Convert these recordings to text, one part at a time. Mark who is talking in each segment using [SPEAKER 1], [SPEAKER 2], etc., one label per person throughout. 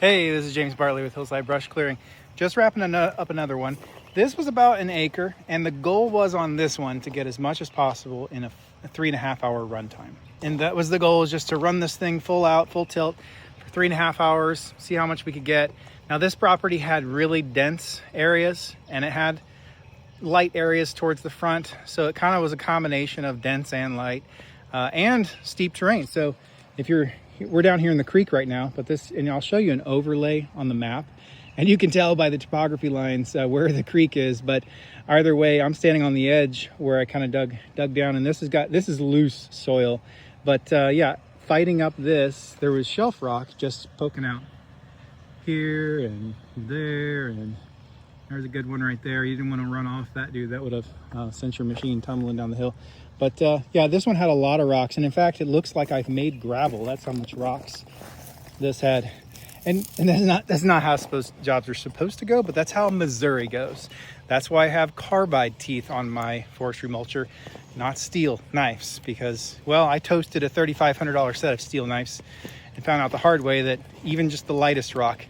[SPEAKER 1] Hey, this is James Bartley with Hillside Brush Clearing. Just wrapping up another one. This was about an acre, and the goal was on this one to get as much as possible in a 3.5 hour run time. And that was the goal, is just to run this thing full out, full tilt for 3.5 hours, see how much we could get. Now this property had really dense areas, and it had light areas towards the front. So it kind of was a combination of dense and light and steep terrain. So if we're down here in the creek right now, but and I'll show you an overlay on the map, and you can tell by the topography lines where the creek is. But either way, I'm standing on the edge where I kind of dug down, and this is loose soil. But yeah, fighting up this, there was shelf rock just poking out here and there, and there's a good one right there. You didn't want to run off that dude. That would have sent your machine tumbling down the hill. But yeah, this one had a lot of rocks, and in fact, it looks like I've made gravel. That's how much rocks this had. And that's not how jobs are supposed to go, but that's how Missouri goes. That's why I have carbide teeth on my forestry mulcher, not steel knives, because, well, I toasted a $3,500 set of steel knives and found out the hard way that even just the lightest rock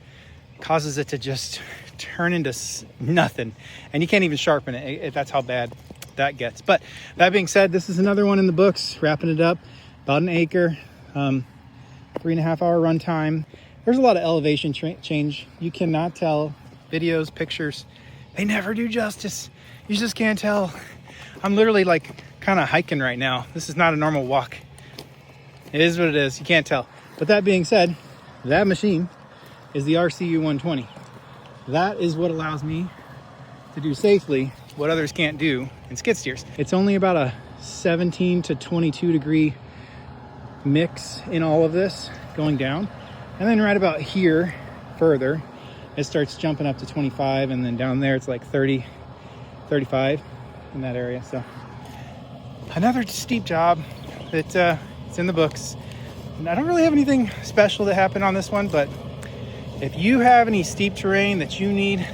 [SPEAKER 1] causes it to just turn into nothing, and you can't even sharpen it. That's how bad that gets. But that being said, this is another one in the books, wrapping it up, about an acre, 3.5 hour run time. There's a lot of elevation change. You cannot tell. Videos, pictures, they never do justice. You just can't tell. I'm literally like kind of hiking right now. This is not a normal walk. It is what it is. You can't tell. But that being said, that machine is the RCU 120. That is what allows me to do safely what others can't do in skid steers. It's only about a 17 to 22 degree mix in all of this going down. And then right about here further, it starts jumping up to 25, and then down there it's like 30, 35 in that area. So another steep job that it's in the books. And I don't really have anything special that happened on this one, but if you have any steep terrain that you need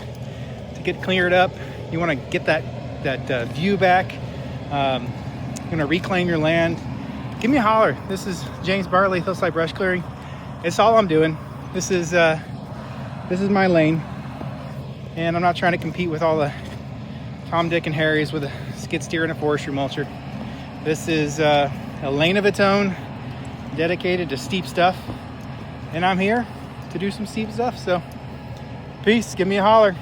[SPEAKER 1] to get cleared up, you want to get that view back, you're going to reclaim your land, give me a holler. This is James Bartley, Hillside Brush Clearing. It's all I'm doing. This is my lane, and I'm not trying to compete with all the Tom, Dick, and Harrys with a skid steer and a forestry mulcher. This is a lane of its own, dedicated to steep stuff, and I'm here to do some steep stuff. So peace, give me a holler.